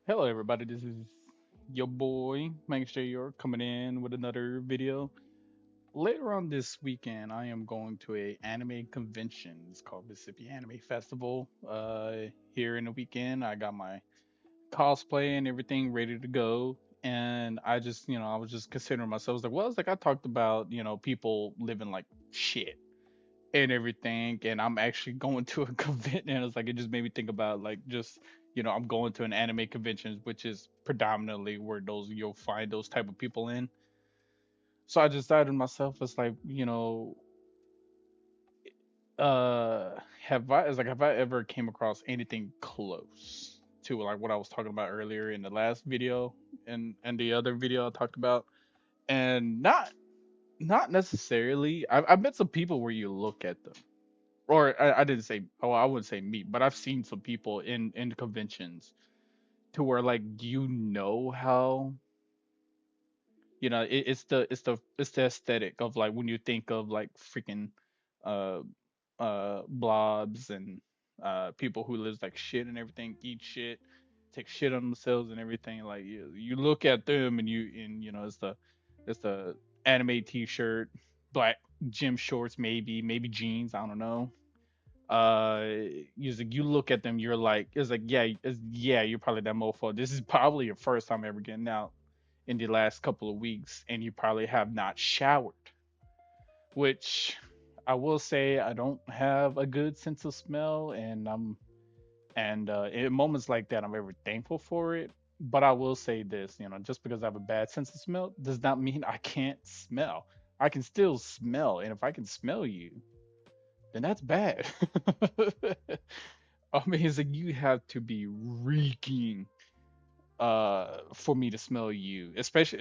Hello, everybody. This is your boy Maxjyork coming in with another video. Later on this weekend, I am going to a anime convention. It's called Mississippi Anime Festival. Here in the weekend, I got my cosplay and everything ready to go. And I was just considering myself. I was like, well, it's like I talked about, people living like shit and everything, and I'm actually going to a convention, and it's like it just made me think about like just I'm going to an anime convention, which is predominantly where those you'll find those type of people in. So I just decided to myself, it's like have I ever came across anything close to like what I was talking about earlier in the last video and the other video I talked about, and not necessarily. I've met some people where you look at them, or I didn't say, oh, I wouldn't say me, but I've seen some people in conventions to where like how it's the aesthetic of like when you think of like freaking uh blobs and people who lives like shit and everything, eat shit, take shit on themselves and everything. Like you look at them and it's the anime t-shirt, black gym shorts, maybe jeans, I don't know. You look at them, you're like, it's like, yeah, you're probably that mofo. This is probably your first time ever getting out in the last couple of weeks, and you probably have not showered, which I will say I don't have a good sense of smell, and in moments like that I'm very thankful for it. But I will say this, just because I have a bad sense of smell does not mean I can't smell. I can still smell, and if I can smell you, then that's bad. Amazing. You have to be reeking for me to smell you, especially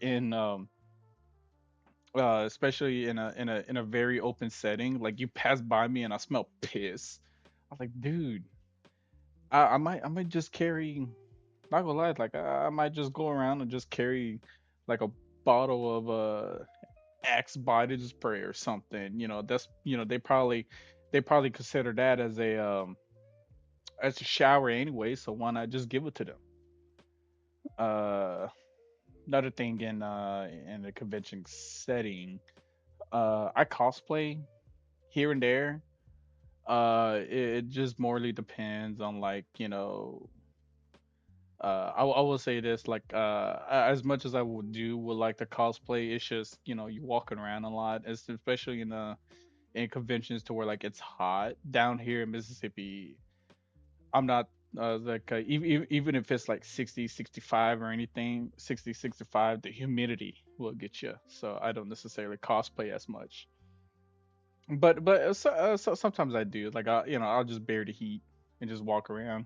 in a very open setting. Like you pass by me and I smell piss. I'm like, dude, I might just carry, not gonna lie, like I might just go around and just carry like a bottle of Axe body spray or something. They probably consider that as a shower anyway, so why not just give it to them? Uh, Another thing in the convention setting, I cosplay here and there. It just morely depends on like I will say this, like as much as I would like to cosplay, it's just you walking around a lot, especially in conventions to where like it's hot down here in Mississippi. I'm not like even if it's like 60, 65 or anything, 60, 65, the humidity will get you. So I don't necessarily cosplay as much. But sometimes I do. Like I'll just bear the heat and just walk around.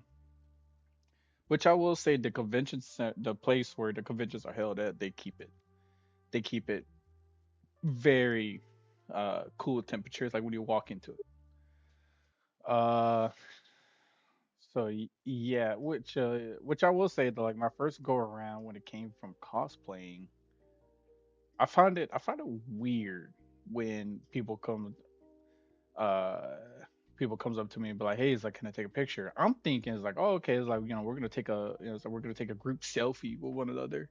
Which I will say, the place where the conventions are held at, they keep it. They keep it very cool temperatures. Like when you walk into it. Uh, yeah, which I will say that like my first go around when it came from cosplaying, I find it weird when uh people comes up to me and be like, "Hey, it's like, can I take a picture?" I'm thinking it's like, "Oh, okay." It's like so we're gonna take a group selfie with one another.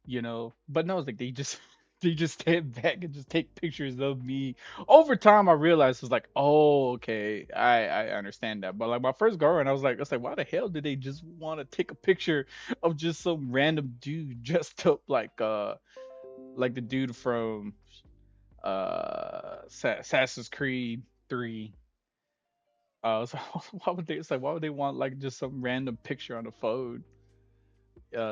But no, it's like they just they just stand back and just take pictures of me. Over time, I realized it's like, oh, okay, I understand that. But like my first go around, I was like, why the hell did they just want to take a picture of just some random dude dressed up like the dude from Assassin's Creed 3? So why would they want like just some random picture on the phone?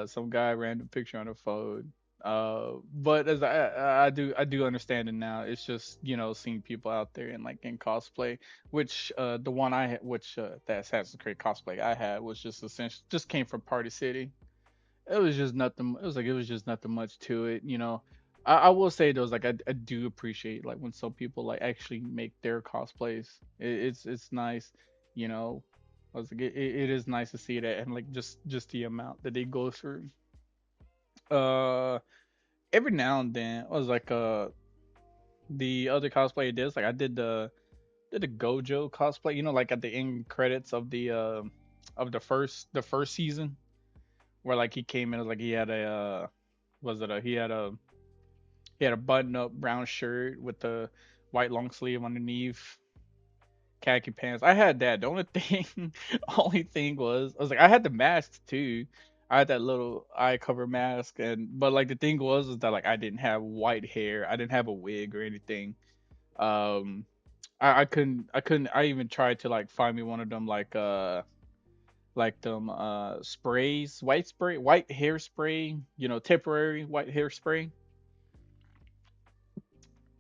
Some guy random picture on the phone. But as I do understand it now. It's just seeing people out there in like in cosplay, which the one I had, which that Assassin's Creed cosplay I had was just essentially just came from Party City. It was just nothing. It was just nothing much to it. I will say though, like I do appreciate like when some people like actually make their cosplays. It's nice, you know. I was like it is nice to see that, and like just the amount that they go through. Uh, every now and then, I was like the other cosplay I did, I did the Gojo cosplay. Like at the end credits of the of the first season, where like he came in as like he had a was it a he had a button up brown shirt with the white long sleeve underneath, khaki pants. I had that. The only thing, only thing was, I was like, I had the masks too. I had that little eye cover mask, and but like the thing was is that like I didn't have white hair. I didn't have a wig or anything. Um, I couldn't. I even tried to like find me one of them like them sprays, white hairspray. Temporary white hairspray.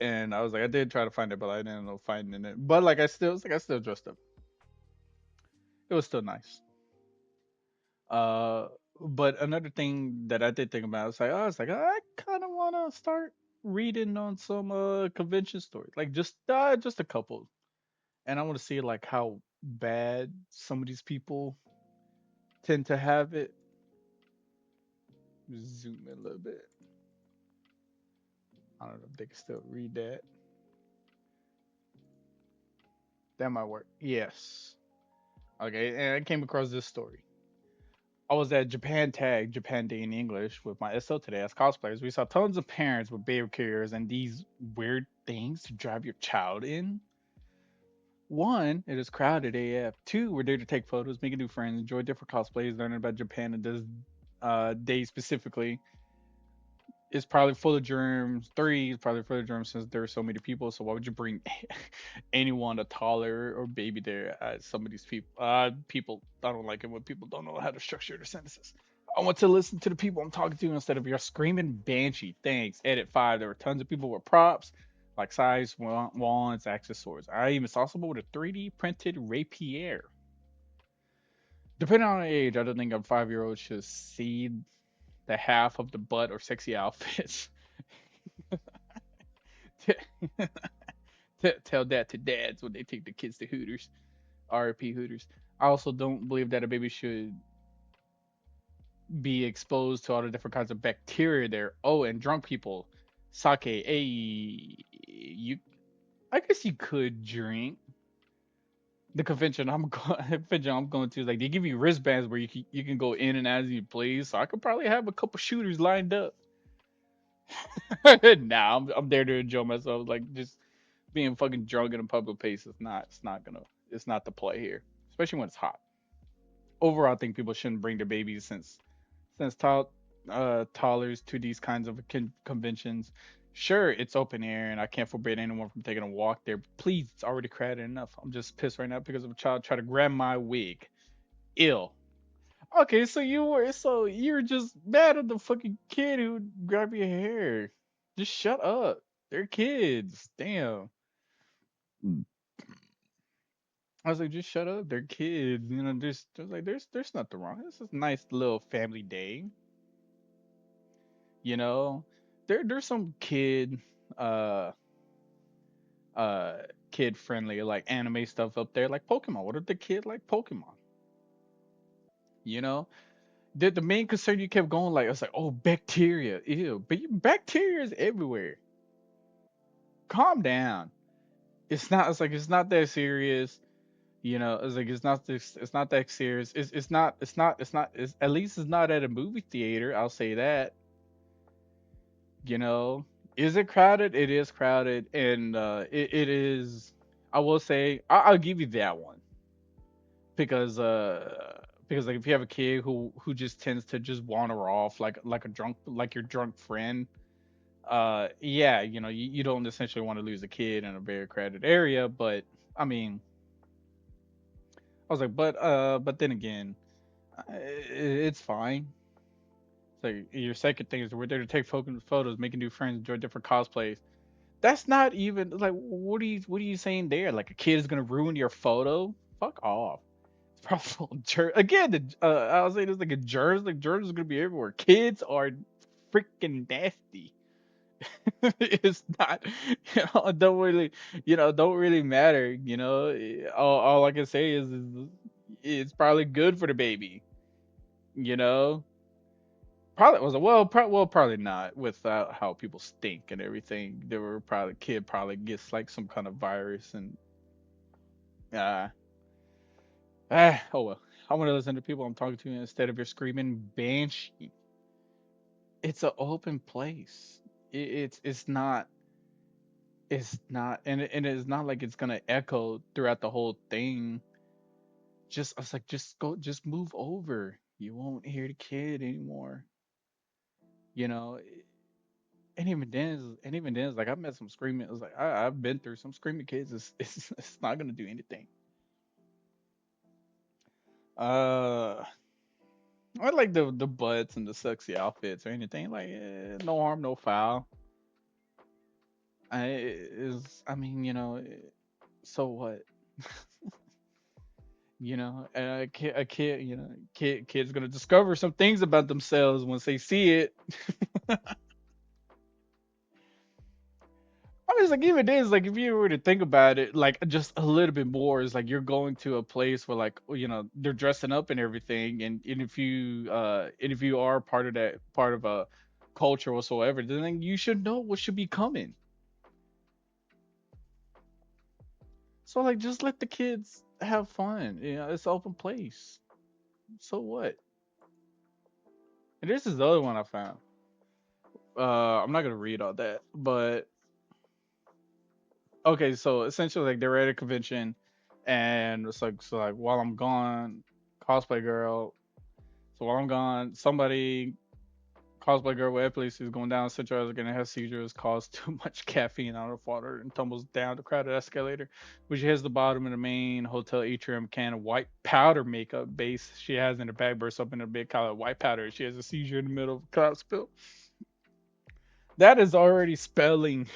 And I was like, I did try to find it, but I didn't end up finding it. But like, I still dressed up. It was still nice. Uh, but another thing that I did think about is like, I was like, I kind of want to start reading on some convention stories, like just a couple, and I want to see like how bad some of these people tend to have it. Zoom in a little bit. I don't know if they can still read that. That might work. Yes. Okay, and I came across this story. I was at Japan Tag, Japan Day in English, with my SO today as cosplayers. We saw tons of parents with baby carriers and these weird things to drive your child in. One, it is crowded AF. Two, we're there to take photos, make new friends, enjoy different cosplays, learning about Japan and this day specifically. It's probably full of germs. Three is probably full of germs since there are so many people. So why would you bring anyone, a toddler or baby there? Some of these people, I don't like it when people don't know how to structure their sentences. I want to listen to the people I'm talking to instead of your screaming banshee. Thanks. Edit 5. There were tons of people with props like size, wands, accessories. I even saw someone with a 3D printed rapier. Depending on the age, I don't think a 5-year old should see the half of the butt or sexy outfits. Tell that to dads when they take the kids to Hooters, RP Hooters. I also don't believe that a baby should be exposed to all the different kinds of bacteria there. Oh, and drunk people, sake. Hey, you. I guess you could drink. The convention I'm going, convention I'm going to is like they give you wristbands where you can go in and out as you please. So I could probably have a couple shooters lined up. Nah, I'm there to enjoy myself. Like just being fucking drunk in a public place is not. It's not the play here, especially when it's hot. Overall, I think people shouldn't bring their babies since toddlers to these kinds of conventions. Sure, it's open air, and I can't forbid anyone from taking a walk there. But please, it's already crowded enough. I'm just pissed right now because of a child trying to grab my wig. Ill. Okay, so you're just mad at the fucking kid who grabbed your hair. Just shut up. They're kids. Damn. I was like, just shut up. They're kids. There's nothing wrong. This is a nice little family day. You know, there's some uh uh kid friendly like anime stuff up there, like Pokemon. What if the kid like Pokemon? You know, the main concern you kept going like I was like, oh, bacteria, ew, but bacteria is everywhere. Calm down. It's not. It's like it's not that serious. It's like it's not this. It's not that serious. It's not. It's not. It's not. It's, at least it's not at a movie theater. I'll say that. You know, is it crowded? It is crowded, and it is. I will say I'll give you that one because like if you have a kid who just tends to just wander off like a drunk like your drunk friend, yeah, you don't essentially want to lose a kid in a very crowded area, but I mean, I was like, but then again, it's fine. So your second thing is we're there to take photos, making new friends, enjoy different cosplays. That's not even like what are you saying there? Like a kid is gonna ruin your photo? Fuck off. It's probably full of germs. Again, I was saying this like a germs. Like germs are gonna be everywhere. Kids are freaking nasty. It's not, don't really matter. All I can say is it's probably good for the baby. You know, probably was probably not without how people stink and everything. There were probably kid probably gets like some kind of virus and uh oh well. I want to listen to people I'm talking to instead of your screaming banshee. It's an open place. It's not, and it's not like it's gonna echo throughout the whole thing. Just I was like, just move over. You won't hear the kid anymore. You know, and even then, it's like I met some screaming. It was like I've been through some screaming kids. It's not gonna do anything. Uh, I like the butts and the sexy outfits or anything. Like no harm, no foul. I mean, so what? A kid, kid's gonna discover some things about themselves once they see it. I mean, it's like even this, like if you were to think about it, like just a little bit more, is like you're going to a place where like they're dressing up and everything, and if you are part of a culture whatsoever, then like, you should know what should be coming. So like just let the kids have fun. It's an open place. So what? And this is the other one I found. I'm not gonna read all that, but okay, so essentially like they're at a convention, and it's like so like while I'm gone, cosplay girl. So while I'm gone, somebody cosplay girl with epilepsy is going down Central is gonna have seizures, caused too much caffeine out of water, and tumbles down the crowded escalator, which hits the bottom of the main hotel atrium. Can of white powder makeup base she has in her bag bursts up in a big color of white powder. She has a seizure in the middle of a cloud spill. That is already spelling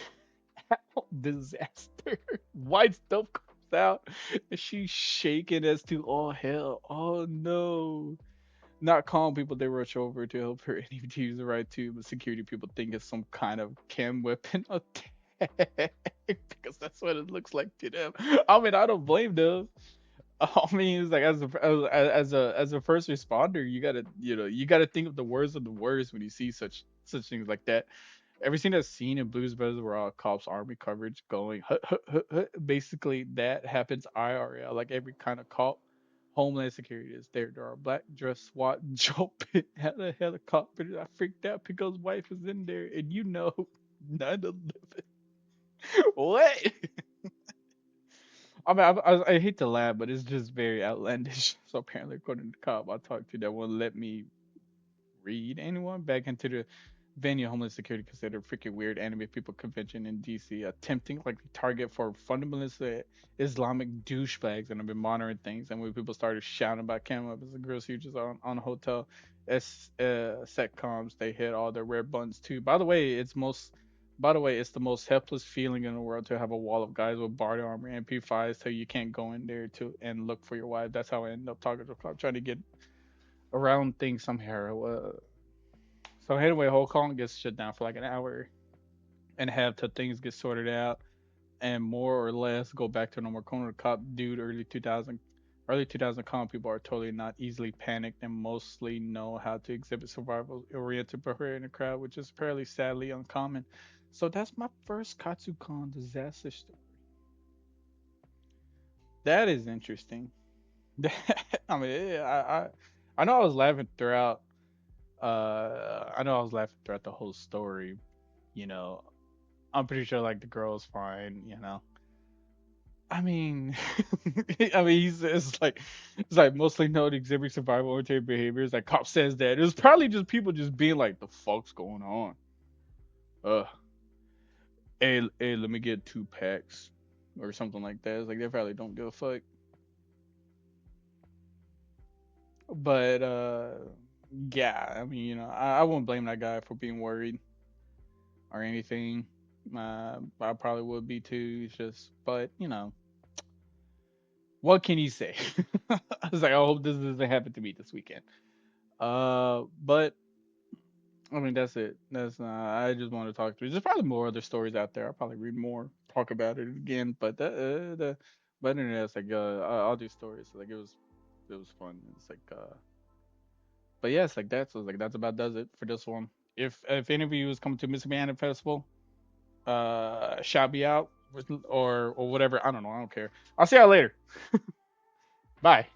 disaster. White stuff comes out, and she's shaking as to all hell. Oh no. Not calm people, they rush over to help her and even to use the right tube, but security people think it's some kind of chem weapon attack because that's what it looks like to them. I mean, I don't blame them. I mean, it's like as a first responder, you gotta think of the worst of the worst when you see such things like that. Ever seen that scene in Blues Brothers where all cops army coverage going hut, hut, hut, hut? Basically that happens IRL. Like every kind of cop, Homeland Security is there. There are black dress SWAT jumping out of helicopter. I freaked out because wife is in there, and 9/11. What? I mean, I hate to laugh, but it's just very outlandish. So apparently, according to the cop I talked to, that won't let me read anyone back into the venue. Homeland Security considered freaking weird anime people convention in DC, attempting like target for fundamentalist Islamic douchebags, and have been monitoring things. And when people started shouting about cam weapons and grill sieges on a hotel setcoms, they hit all their rare buttons too. By the way, it's the most helpless feeling in the world to have a wall of guys with body armor and MP5s so you can't go in there to and look for your wife. That's how I ended up talking to the club, trying to get around things somehow. So anyway, whole call gets shut down for like an hour and a half till things get sorted out and more or less go back to normal. Corner cop dude, early 2000 con people are totally not easily panicked and mostly know how to exhibit survival oriented behavior in a crowd, which is apparently sadly uncommon. So that's my first Katsucon disaster story. That is interesting. I mean, I know I was laughing throughout. I know I was laughing throughout the whole story. You know, I'm pretty sure like the girl's fine. I mean, I mean, he says like it's like mostly known exhibit survival oriented behaviors. Like cop says that it was probably just people just being like, "The fuck's going on?" Uh, hey, let me get 2 packs or something like that. It's like they probably don't give a fuck. But yeah, I mean, I won't blame that guy for being worried or anything. I probably would be too. It's just, but what can you say? I was like, I hope this doesn't happen to me this weekend. But I mean, that's it. I just want to talk through. There's probably more other stories out there. I'll probably read more, talk about it again. But but internet, it's like all these stories. Like it was fun. It's like but yeah, it's like that. So it's like that's about does it for this one. If any of you is coming to Mississippi Anime Festival, shout me out or whatever. I don't know. I don't care. I'll see y'all later. Bye.